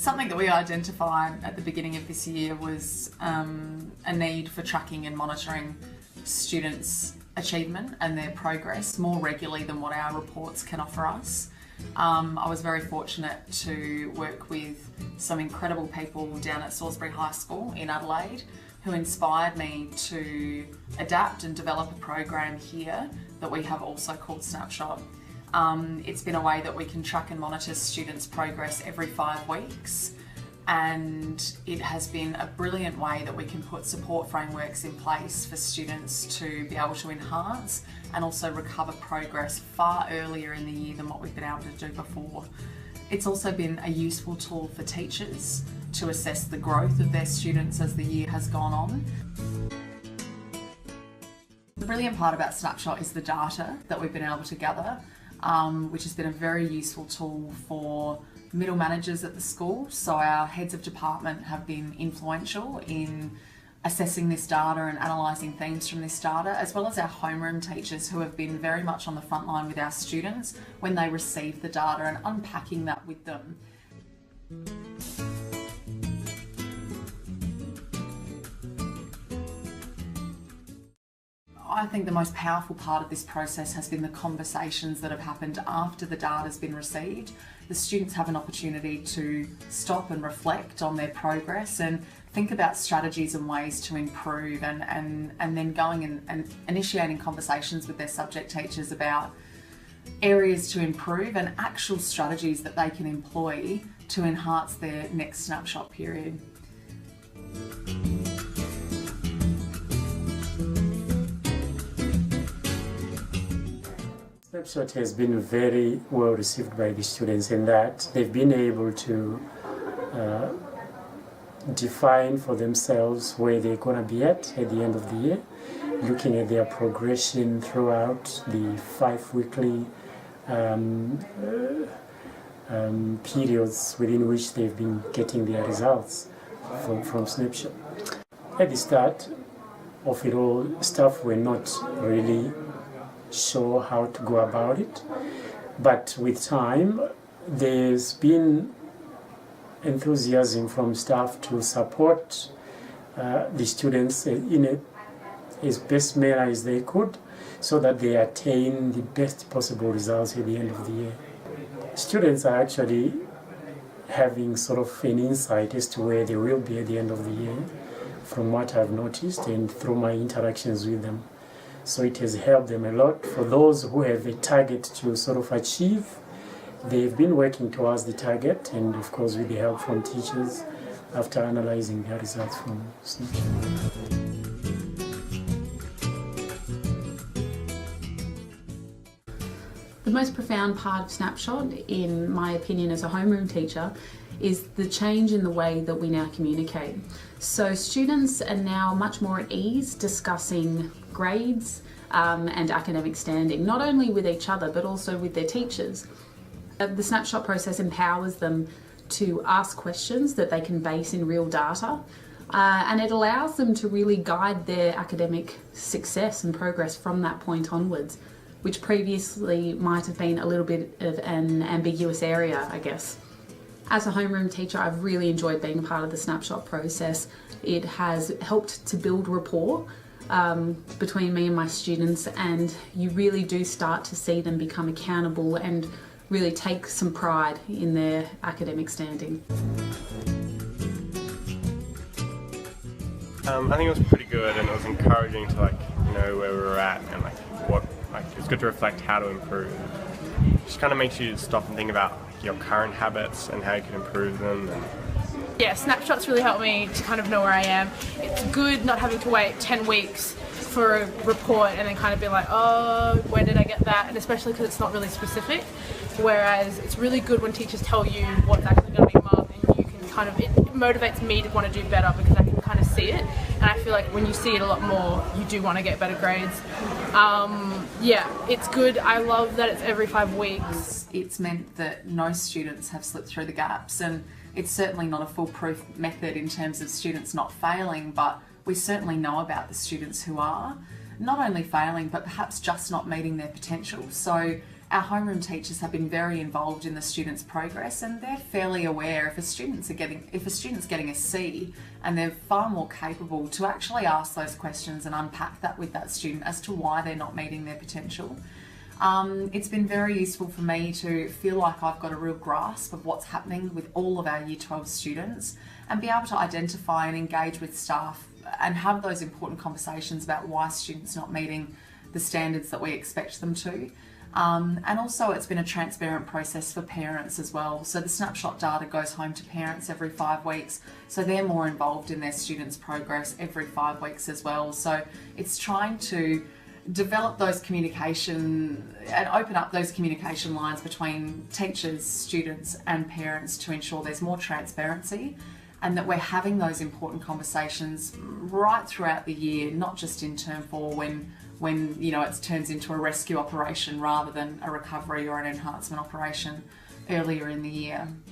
Something that we identified at the beginning of this year was a need for tracking and monitoring students' achievement and their progress more regularly than what our reports can offer us. I was very fortunate to work with some incredible people down at Salisbury High School in Adelaide who inspired me to adapt and develop a program here that we have also called Snapshot. It's been a way that we can track and monitor students' progress every 5 weeks, and it has been a brilliant way that we can put support frameworks in place for students to be able to enhance and also recover progress far earlier in the year than what we've been able to do before. It's also been a useful tool for teachers to assess the growth of their students as the year has gone on. The brilliant part about Snapshot is the data that we've been able to gather, which has been a very useful tool for middle managers at the school. So our heads of department have been influential in assessing this data and analysing themes from this data, as well as our homeroom teachers who have been very much on the front line with our students when they receive the data and unpacking that with them. I think the most powerful part of this process has been the conversations that have happened after the data has been received. The students have an opportunity to stop and reflect on their progress and think about strategies and ways to improve, and then going and initiating conversations with their subject teachers about areas to improve and actual strategies that they can employ to enhance their next snapshot period. Snapshot has been very well received by the students in that they've been able to define for themselves where they're going to be at the end of the year, looking at their progression throughout the 5 weekly periods within which they've been getting their results from Snapshot. At the start of it all, staff were not really sure how to go about it, but with time there's been enthusiasm from staff to support the students in as best manner as they could so that they attain the best possible results at the end of the year. Students are actually having sort of an insight as to where they will be at the end of the year from what I've noticed and through my interactions with them. So it has helped them a lot. For those who have a target to sort of achieve, they've been working towards the target, and of course with the help from teachers after analysing their results from Snapshot. The most profound part of Snapshot, in my opinion as a homeroom teacher, is the change in the way that we now communicate. So students are now much more at ease discussing grades and academic standing, not only with each other but also with their teachers. The Snapshot process empowers them to ask questions that they can base in real data, and it allows them to really guide their academic success and progress from that point onwards, which previously might have been a little bit of an ambiguous area, I guess. As a homeroom teacher, I've really enjoyed being a part of the Snapshot process. It has helped to build rapport between me and my students, and you really do start to see them become accountable and really take some pride in their academic standing. I think it was pretty good, and it was encouraging to know where we were at, and it was good to reflect how to improve. It just kind of makes you stop and think about your current habits and how you can improve them. Yeah, Snapshot's really helped me to kind of know where I am. It's good not having to wait 10 weeks for a report and then kind of be like, oh, when did I get that? And especially because it's not really specific. Whereas it's really good when teachers tell you what's actually going to be marked, and you can kind of, it motivates me to want to do better because I can kind of see it. And I feel like when you see it a lot more, you do want to get better grades. Yeah, it's good. I love that it's every 5 weeks. It's meant that no students have slipped through the gaps, and it's certainly not a foolproof method in terms of students not failing, but we certainly know about the students who are not only failing but perhaps just not meeting their potential. So our homeroom teachers have been very involved in the students' progress, and they're fairly aware if a student's getting a C, and they're far more capable to actually ask those questions and unpack that with that student as to why they're not meeting their potential. It's been very useful for me to feel like I've got a real grasp of what's happening with all of our Year 12 students and be able to identify and engage with staff and have those important conversations about why students not meeting the standards that we expect them to. And also it's been a transparent process for parents as well. So the snapshot data goes home to parents every 5 weeks. So they're more involved in their students' progress every 5 weeks as well. So it's trying to develop those communication and open up those communication lines between teachers, students and parents to ensure there's more transparency and that we're having those important conversations right throughout the year, not just in term 4 when you know it turns into a rescue operation rather than a recovery or an enhancement operation earlier in the year.